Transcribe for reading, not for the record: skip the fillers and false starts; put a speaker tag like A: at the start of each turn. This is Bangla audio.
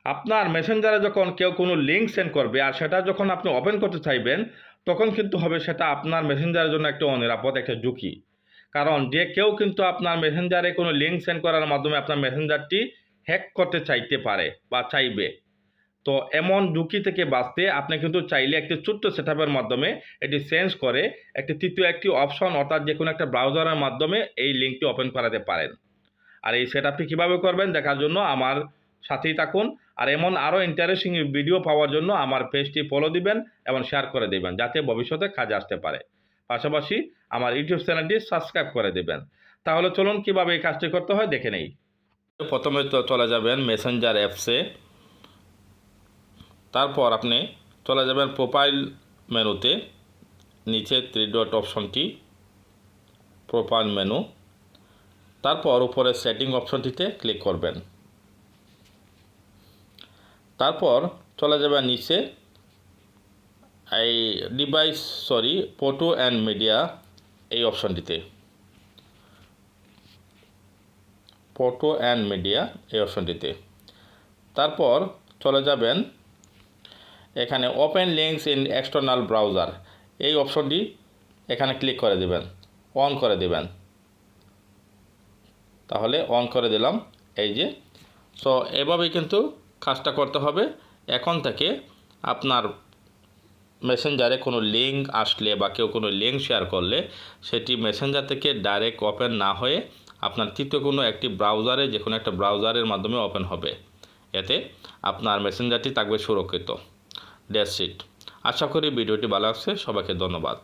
A: আপনার মেসেঞ্জারে যখন কেউ কোনো লিঙ্ক সেন্ড করবে আর সেটা যখন আপনি ওপেন করতে চাইবেন, তখন কিন্তু হবে সেটা আপনার মেসেঞ্জারের জন্য একটা অনিরাপদ একটা ঝুঁকি। কারণ যে কেউ কিন্তু আপনার মেসেঞ্জারে কোনো লিঙ্ক সেন্ড করার মাধ্যমে আপনার মেসেঞ্জারটি হ্যাক করতে চাইতে পারে বা চাইবে। তো এমন ঝুঁকি থেকে বাঁচতে আপনি কিন্তু চাইলে একটি ছোট্ট সেটআপের মাধ্যমে এটি চেঞ্জ করে একটি তৃতীয় একটি অপশন অর্থাৎ যেকোনো একটা ব্রাউজারের মাধ্যমে এই লিঙ্কটি ওপেন করাতে পারেন। আর এই সেটআপটি কীভাবে করবেন দেখার জন্য আমার সাথেই থাকুন। আর এমন আরও ইন্টারেস্টিং ভিডিও পাওয়ার জন্য আমার পেজটি ফলো দিবেন এবং শেয়ার করে দেবেন, যাতে ভবিষ্যতে কাজে আসতে পারে। পাশাপাশি আমার ইউটিউব চ্যানেলটি সাবস্ক্রাইব করে দেবেন। তাহলে চলুন কীভাবে এই কাজটি করতে হয় দেখে নেই। প্রথমে তো চলে যাবেন মেসেঞ্জার অ্যাপসে, তারপর আপনি চলে যাবেন প্রোফাইল মেনুতে, নিচে 3 ডট অপশনটি প্রোফাইল মেনু, তারপর উপরে সেটিং অপশনটিতে ক্লিক করবেন। তারপর চলে যাবেন নিচে এই ফটো অ্যান্ড মিডিয়া এই অপশনটিতে, ফটো অ্যান্ড মিডিয়া এই অপশনটিতে। তারপর চলে যাবেন এখানে open links in external browser এই অপশনটি এখানে ক্লিক করে দেবেন, অন করে দেবেন। তাহলে অন করে দিলাম, এই যে। সো এভাবেই কিন্তু কাজটা করতে হবে। এখন থেকে আপনার মেসেঞ্জারে কোনো লিঙ্ক আসলে বা কেউ কোনো লিঙ্ক শেয়ার করলে সেটি মেসেঞ্জার থেকে ডাইরেক্ট ওপেন না হয়ে আপনার তৃতীয় কোনো একটি ব্রাউজারে, যে কোনো একটা ব্রাউজারের মাধ্যমে ওপেন হবে। এতে আপনার মেসেঞ্জারটি থাকবে সুরক্ষিত। That's it. আশা করি ভিডিওটি ভালো লাগছে। সবাইকে ধন্যবাদ।